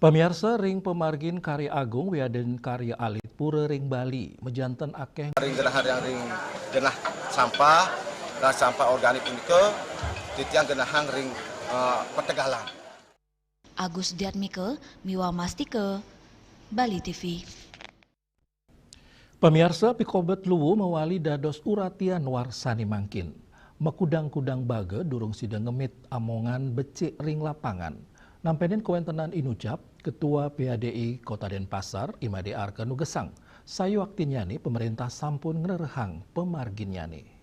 Pemirsa ring pemargin Karya Agung Wiaden Karya Alit Pura ring Bali mejanten akeh ring genahan yang ring genah sampah dan sampah organik ini ke titiang genahan ring Petegalan. Agus Diatmike, Miwa Mastike, Bali TV. Pemirsa pikobet luwu mewali dados uratian warsani mangkin. Mekudang-kudang baga durung sidang ngemit amongan becik ring lapangan. Nampenin kewentenan inucap Ketua PADI Kota Denpasar Imade Arka Nugesang. Sayu waktinyani pemerintah sampun ngerehang pemarginyani.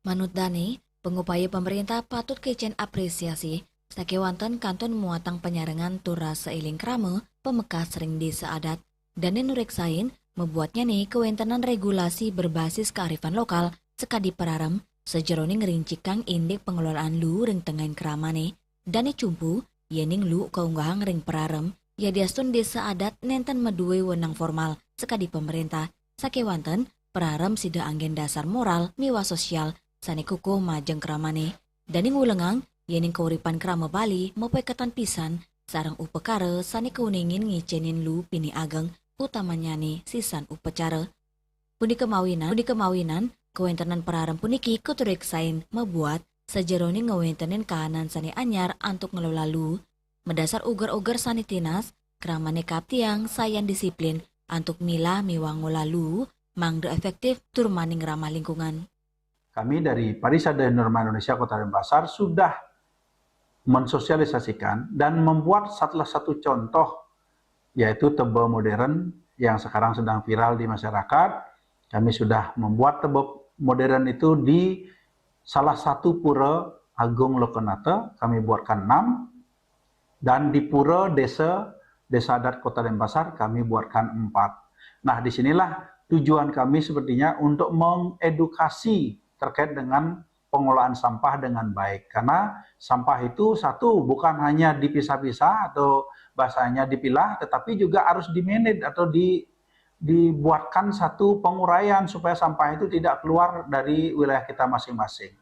Manut Dani, pengupaya pemerintah patut kecen apresiasi sakewanten kanton muatang penyarengan tura seiling krame pemekas ring desa adat dan nureksain membuatnya nih kewentenan regulasi berbasis kearifan lokal sekadi perarem sejeroning rincikang indek pengelolaan lu ring tengahin keramane dan cumpu yening lu keunggahang ring perarem ya diastun desa adat nenten medue wenang formal sekadi pemerintah sakewanten perarem sida anggen dasar moral miwa sosial sani kukuh majeng keramane daning ulengang yening keuripan kerama Bali mepeketan pisan sarang upekara sani keuningin ngicenin lu pini ageng utamanya nih sisan upacara. Pundi kemawinan kewentenan perarem puniki ketureksain membuat sejeroni ngewentenen kahanan sani anyar antuk ngelola lu. Mendasar ugar-ugar sani tinas, keramane kaptiang sayan disiplin antuk milah miwang ngolalu, mangde efektif turmaning ramah lingkungan. Kami dari Parisada Norma Indonesia Kota Denpasar sudah mensosialisasikan dan membuat salah satu contoh yaitu tebel modern yang sekarang sedang viral di masyarakat. Kami sudah membuat tebel modern itu di salah satu pura Agung Lokenate, kami buatkan 6, dan di pura desa adat Kota Denpasar kami buatkan 4. Nah, disinilah tujuan kami sepertinya untuk mengedukasi terkait dengan pengelolaan sampah dengan baik. Karena sampah itu satu, bukan hanya dipisah-pisah atau bahasanya dipilah, tetapi juga harus dimanage atau dibuatkan satu penguraian supaya sampah itu tidak keluar dari wilayah kita masing-masing.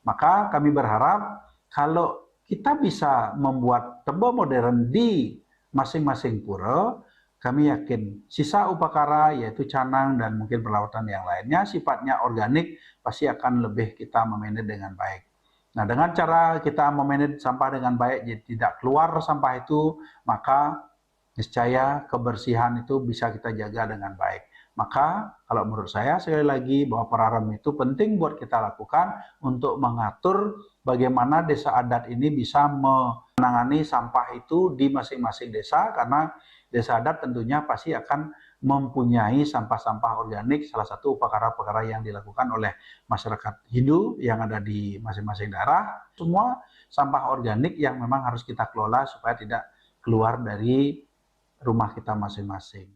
Maka kami berharap kalau kita bisa membuat tebel modern di masing-masing pura, kami yakin sisa upakara yaitu canang dan mungkin peralatan yang lainnya sifatnya organik pasti akan lebih kita memanage dengan baik. Nah, dengan cara kita memanage sampah dengan baik jadi tidak keluar sampah itu, maka niscaya kebersihan itu bisa kita jaga dengan baik. Maka kalau menurut saya sekali lagi bahwa perarem itu penting buat kita lakukan untuk mengatur bagaimana desa adat ini bisa menangani sampah itu di masing-masing desa, karena desa adat tentunya pasti akan mempunyai sampah-sampah organik, salah satu perkara-perkara yang dilakukan oleh masyarakat Hindu yang ada di masing-masing daerah. Semua sampah organik yang memang harus kita kelola supaya tidak keluar dari rumah kita masing-masing.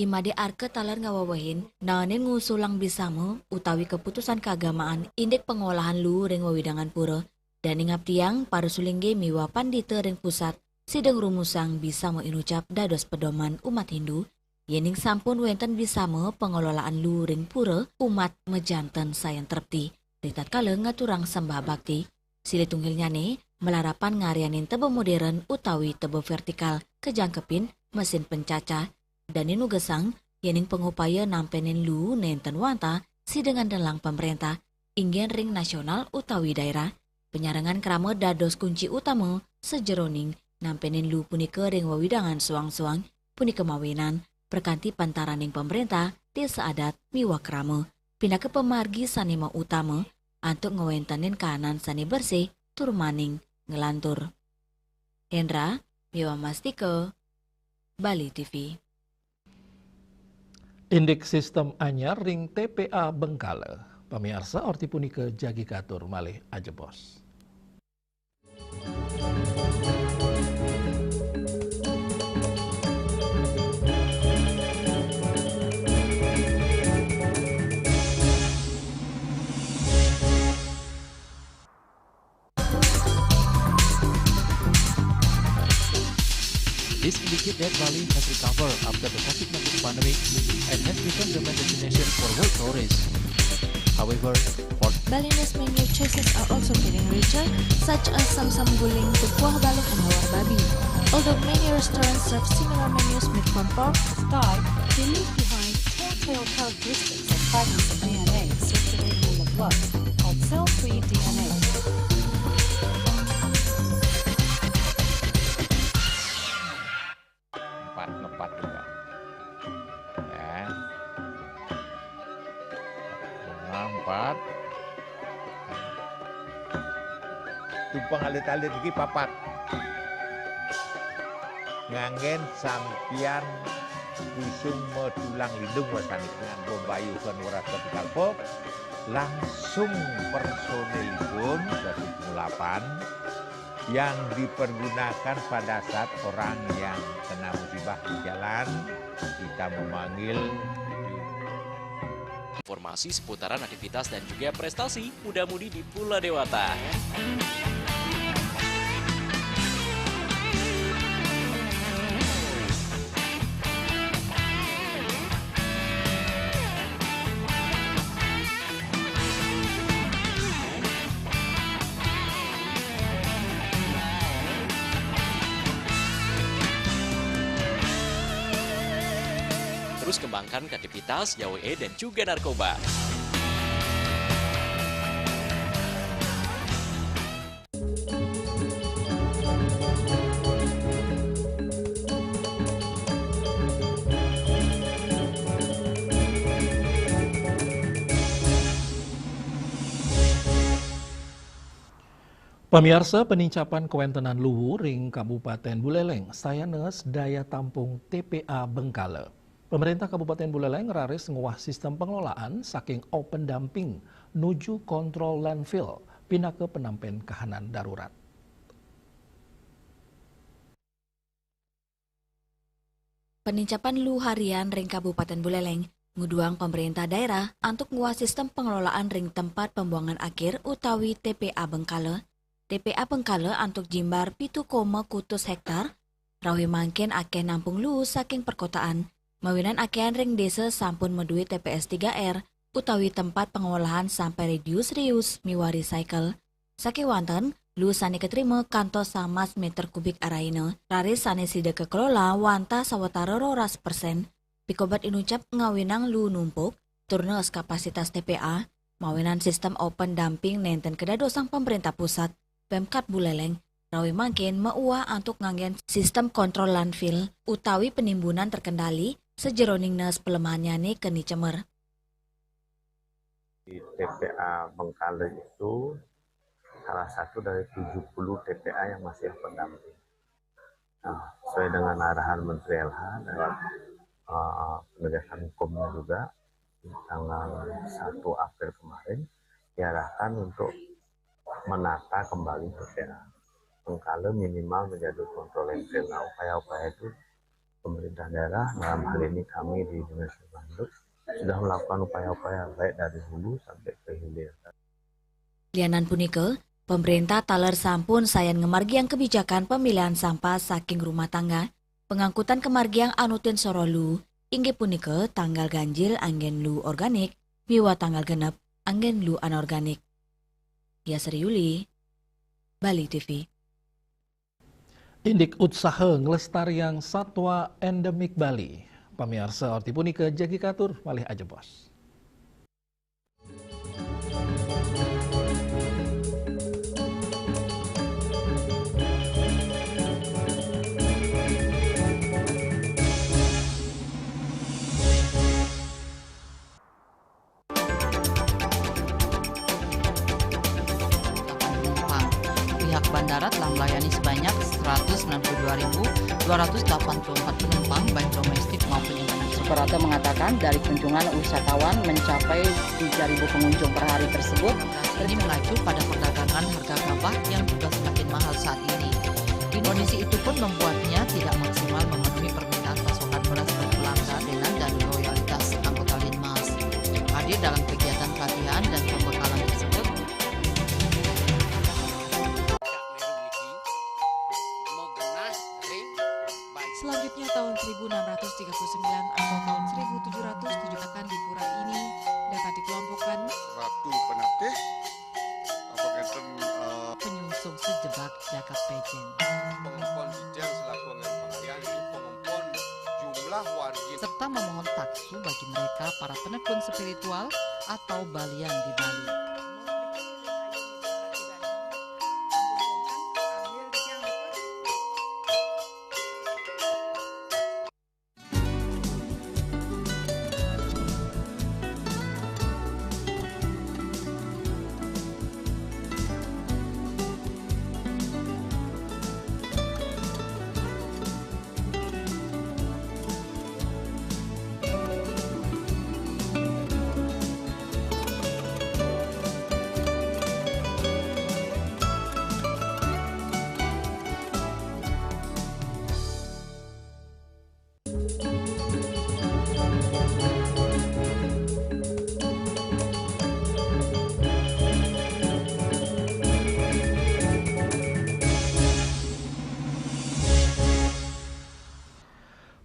Imade Arke talar ngawawahin, naonin ngusulang bisamo utawi keputusan keagamaan indek pengolahan lu ring wawidangan pura, dan ingap tiang parusulingge miwa pandita ring pusat, sideng rumusang bisa mengucap dados pedoman umat Hindu, yening sampun wenten bisa pengelolaan lu ring pura umat mejanten sayan terpti, ritat kale ngaturang sembah bakti, silitunggilnya nih melarapan ngarianin tebe modern utawi tebe vertikal kejangkepin mesin pencacah, dan inu gesang yening pengupaya nampenin lu nenten wanta si dengan delang pemerintah inggen ring nasional utawi daerah penyarangan krama dados kunci utama sejeroning nampenin lu punika ring wawidangan suang-suang puni kemawinan perkanti pantaraning pemerintah desa adat miwa krama pindah ke pemargi sanima utama antuk ngewentanin kahanan sani bersih turmaning ngelantur. Hendra Miwa Mastike, Bali TV. Indeks sistem anyar ring TPA Bengkale. Pemirsa orti punika jagi katur malih ajebos. This indicates that Bali has recovered after the COVID-19 pandemic and has become the main destination for world tourists. However, for Balinese menu choices are also getting richer, such as Sam Guling, Kuah Balok, and Hawar Babi. Although many restaurants serve similar menus made from pork, Guide, they leave behind telltale characteristics and fragments of DNA circulating in the blood, called cell-free DNA. Ngepat juga. Ya. Bunga 4. Tumpang alit-alit lagi papat. Ngangen sampian kusung medulang lindung wasani dengan bombayu kan waras kapital pop. Langsung personilipun 108 yang dipergunakan pada saat orang yang kena musibah di jalan, kita memanggil. Informasi seputaran aktivitas dan juga prestasi muda-mudi di Pulau Dewata. Terus kembangkan kreativitas, YWE, dan juga narkoba. Pemirsa, penincapan kewentenan luhur ring Kabupaten Buleleng, sayanes daya tampung TPA Bengkale. Pemerintah Kabupaten Buleleng raris nguah sistem pengelolaan saking open dumping nuju kontrol landfill pindah ke penampen kahanan darurat. Penincapan lu harian ring Kabupaten Buleleng nguduang pemerintah daerah untuk nguah sistem pengelolaan ring tempat pembuangan akhir utawi TPA Bengkale. TPA Bengkale untuk jimbar 7,1 hektar, rawi mangkin akeh nampung lu saking perkotaan. Mawinan akean ring desa sampun medui TPS 3R utawi tempat pengolahan sampai reduce miwa recycle. Sake wanten, lu sani keterima kantos samas meter kubik araina. Raris sani sida kekelola wanta sawetara 200%. Pikobat inucap ngawinang lu numpuk, turnes kapasitas TPA, mawinan sistem open dumping nenten kedadosang pemerintah pusat, Pemkat Buleleng, rawi mangkin meuah untuk nganggen sistem kontrol landfill utawi penimbunan terkendali sejeroning nes pelemahannya nih keni cemer. Di TPA Bengkale itu salah satu dari 70 TPA yang masih open dumping. Nah, sesuai dengan arahan Menteri LH dan penegakan hukumnya juga di tanggal 1 April kemarin diarahkan untuk menata kembali TPA Bengkale minimal menjadi kontrol landfill. Nah, upaya-upaya itu pemerintah daerah, dalam hal ini kami di Dinas Lingkungan Hidup, sudah melakukan upaya-upaya baik dari hulu sampai ke hilir. Lianan punike, pemerintah taler sampun sayan ngemargiang kebijakan pemilihan sampah saking rumah tangga, pengangkutan kemargiang anutin sorolu, inggih punike tanggal ganjil anggen lu organik, miwa tanggal genep anggen lu anorganik. Yasri Yuli, Bali TV. Indik usaha ngelestariang satwa endemik Bali. Pemirsa orti punika jagi katur malih aja bos. Pihak bandara telah melayani sebanyak 192.284 penumpang baik domestik maupun internasional. Suprapto mengatakan dari kunjungan wisatawan mencapai 3.000 pengunjung per hari tersebut. Ini mengacu pada perdagangan harga gabah yang juga semakin mahal saat ini. Kondisi itu pun membuatnya tidak maksimal memenuhi permintaan pasokan beras bagi pelanggan dengan dan loyalitas anggota Linmas. Hadir dalam kegiatan pelatihan dan pembekalan tersebut. Selanjutnya tahun 1639 atau tahun 1707 akan di pura ini dapat dikelompokkan kesibukan Ratu Penatih apa ngeten penyungsung sejebak jagat pejen. pengempon Dijen selaku angin pengalian ini pengempon jumlah warga Serta memohon taksu bagi mereka para penekun spiritual atau balian di Bali.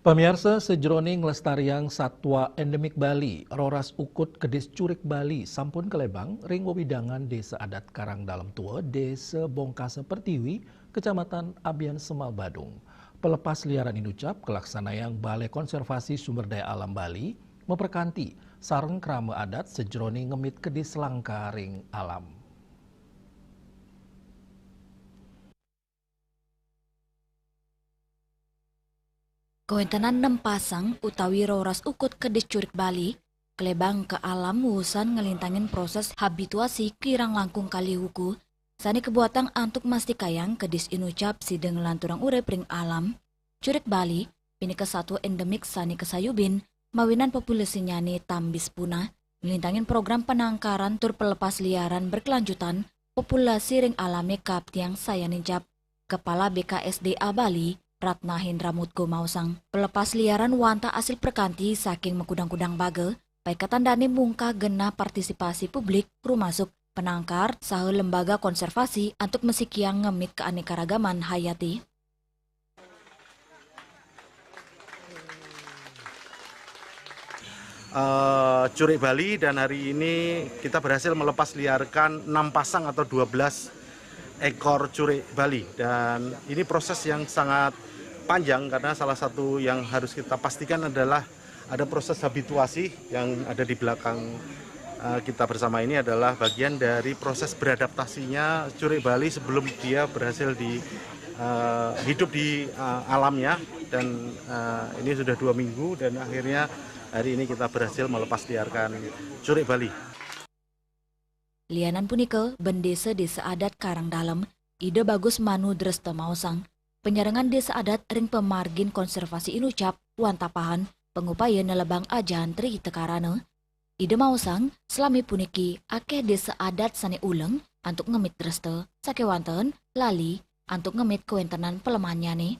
Pemirsa, sejroning lestariang satwa endemik Bali, Roras Ukut Kedis Curik Bali, sampun kelebang, ring wewidangan Desa Adat Karang Dalam Tua, Desa Bongkase Pertiwi, Kecamatan Abian Semal Badung. Pelepas liaran inucap, kelaksanayang Balai Konservasi Sumber Daya Alam Bali, memperkanti sareng krama adat sejroning ngemit kedis langka ring alam. Kawentenan 6 pasang utawi Roras Ukut Kedis Curik Bali, kelebang ke alam wusan ngelintangin proses habituasi kirang langkung kali huku, sani kebuatan antuk mastikayang kedis inucap sideng lanturang urep ring alam, Curik Bali, pini kesatu endemik sani kesayubin, mawinan populasinya ni tambis punah, ngelintangin program penangkaran tur pelepas liaran berkelanjutan, populasi ring alami kap tiang saya nincap, Kepala BKSDA Bali, Ratna Hendra Mutko Mausang, pelepas liaran wanta asil perkanti saking mekudang-kudang bage, baik ketandani mungka genah partisipasi publik, rumasuk, penangkar, saha lembaga konservasi untuk mesikiang ngemit keanekaragaman hayati. Curik Bali dan hari ini kita berhasil melepas liarkan 6 pasang atau 12 ekor curik Bali dan ini proses yang sangat panjang karena salah satu yang harus kita pastikan adalah ada proses habituasi yang ada di belakang kita bersama ini adalah bagian dari proses beradaptasinya curik Bali sebelum dia berhasil hidup di alamnya dan ini sudah 2 minggu dan akhirnya hari ini kita berhasil melepas liarkan curik Bali. Lianan punika bendesa Desa Adat Karang Dalam, ide bagus Manu Dresta Mausang, penyerangan Desa Adat ring pemargin konservasi inucap, wantapahan, pengupaya nelebang ajan tri tekarana. Ide Mausang, selami puniki, akeh Desa Adat sane uleng, antuk ngemit Dresta, sakewanten, lali, antuk ngemit kewentenan pelemahannya nih.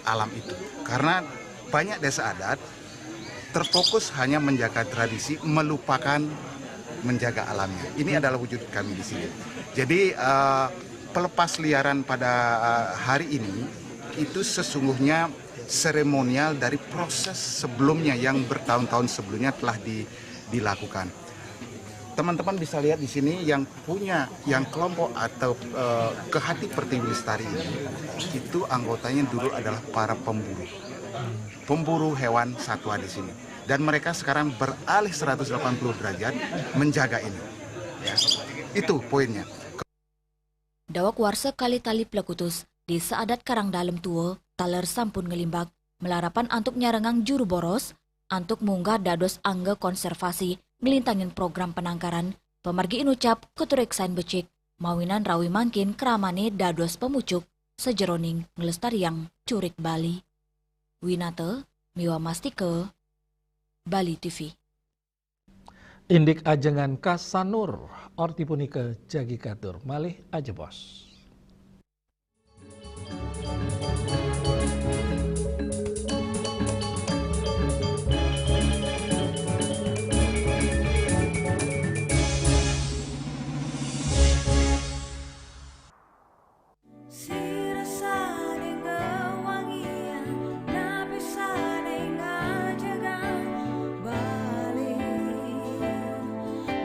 Alam itu, karena banyak Desa Adat terfokus hanya menjaga tradisi, melupakan menjaga alamnya. Ini adalah wujud kami di sini. Jadi pelepas liaran pada hari ini itu sesungguhnya seremonial dari proses sebelumnya yang bertahun-tahun sebelumnya telah dilakukan. Teman-teman bisa lihat di sini yang punya yang kelompok atau Kehati Pertiwi Lestari ini, itu anggotanya dulu adalah para pemburu hewan satwa di sini. Dan mereka sekarang beralih 180 derajat menjaga ini. Ya, itu poinnya. Dawak warsa kali tali plekutus, Desa Adat Karang Dalam Tua, taler sampun ngelimbak, melarapan antuk nyarengang juru boros, antuk munggah dados angga konservasi, ngelintangin program penangkaran, pemargi inucap ketureksain becik, mawinan rawi mangkin keramane dados pemucuk, sejeroning ngelestariang curik Bali. Winata, Miwa Mastike, Bali TV. Indik ajengan Kasanur, orti punika jagi katur, malih aja bos.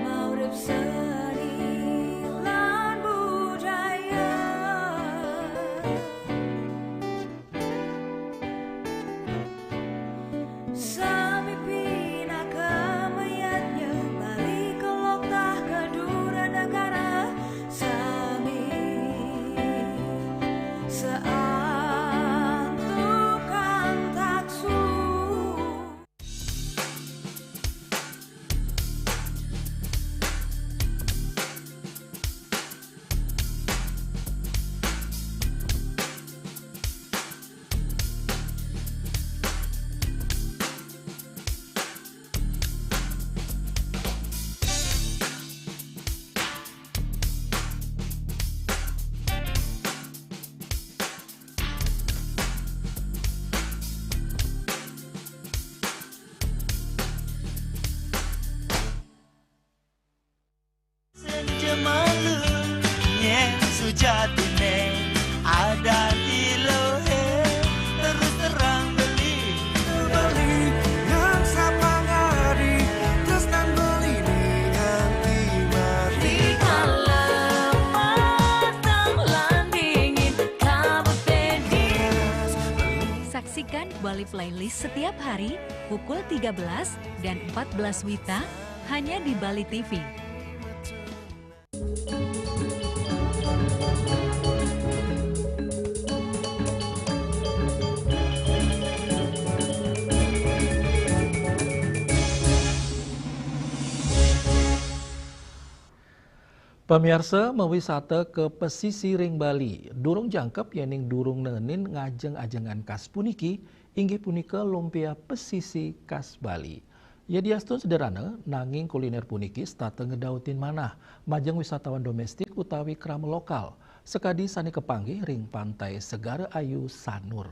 Mau malu Nyen sujatine ada di lohe terus terang beli yang sapang hari terus nang beli nganti mati kalau matang lan dingin kabut pedis. Saksikan Bali Playlist setiap hari pukul 13 dan 14 WITA hanya di Bali TV. Pemirsa mewisata ke pesisir ring Bali, durung jangkep yening durung nenin ngajeng-ajengan khas puniki, inggih punika lumpia pesisir khas Bali. Ya diastun sederhana, nanging kuliner puniki stata ngedautin manah, majeng wisatawan domestik utawi krama lokal, sekadi sani kepanggih ring pantai Segara Ayu Sanur.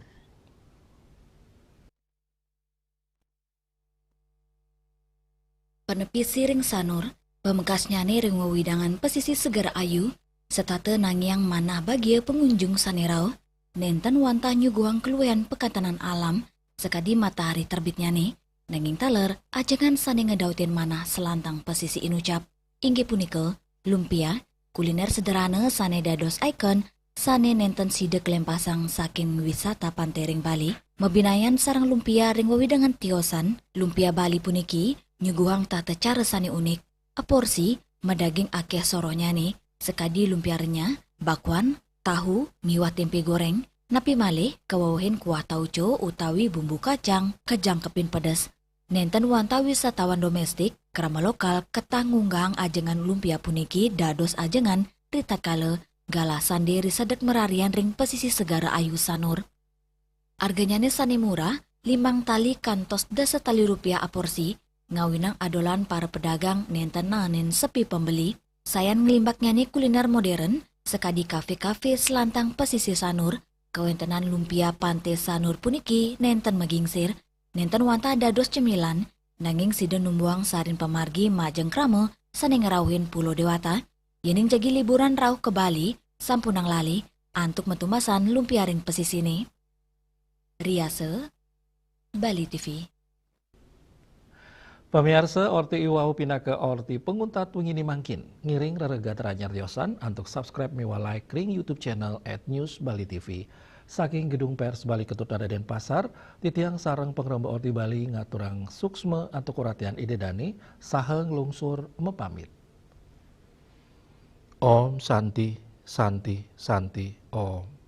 Penepisi ring Sanur, pemekasnya ring wewidangan pesisir Segara Ayu, setate nangyang manah bagia pengunjung sanerau, nenten wantah nyuguang keluean pekatanan alam, sekadi matahari terbitnya nih, nanging taler ajengan sane ngedautin manah selantang pesisir inucap, inggih punika, lumpia, kuliner sederhana sane dados ikon, sane nenten sidek lempasang saking wisata pantai ring Bali, mebinayan sarang lumpia ring wewidangan tiosan, lumpia Bali puniki, nyuguang tata cara sane unik, aporsi, medaging akeh soronya nih, sekadi lumpia renyah, bakwan, tahu, miwah tempe goreng, napi malih kawawahin kuah tauco utawi bumbu kacang, kejangkepin pedas. Nenten wanta wisatawan domestik, krama lokal ketangunggang ajengan lumpia puniki dados ajengan ritakale galasan deri sedek merarian ring pesisir Segara Ayu Sanur. Arganyane sani murah, 5 tali kantos dasa tali rupiah aporsi, ngawinang adolan para pedagang nenten nanen sepi pembeli, sayan ngelimbaknya nih kuliner modern, sekadi kafe-kafe selantang pesisir Sanur, kawentenan lumpia pantai Sanur puniki nenten magingsir, nenten wanta dados cemilan, nanging siden numbuang sarin pemargi majeng krama sane ngerawin Pulau Dewata, yening jagi liburan rauh ke Bali, sampunang lali, antuk metumasan lumpia ring pesisini. Riase, Bali TV. Pemirsa, orti iwau pinaka orti penguntat wingini mangkin, ngiring rerega teranyar diosan, antuk subscribe mewa like ring YouTube channel @newsbali.tv. Saking gedung pers Bali Ketut ada Denpasar, titiang sarang pengrembak orti Bali ngaturang suksme antuk kuratian ide dani, saheng lungsur mepamit. Om Santi, Santi, Santi, Om.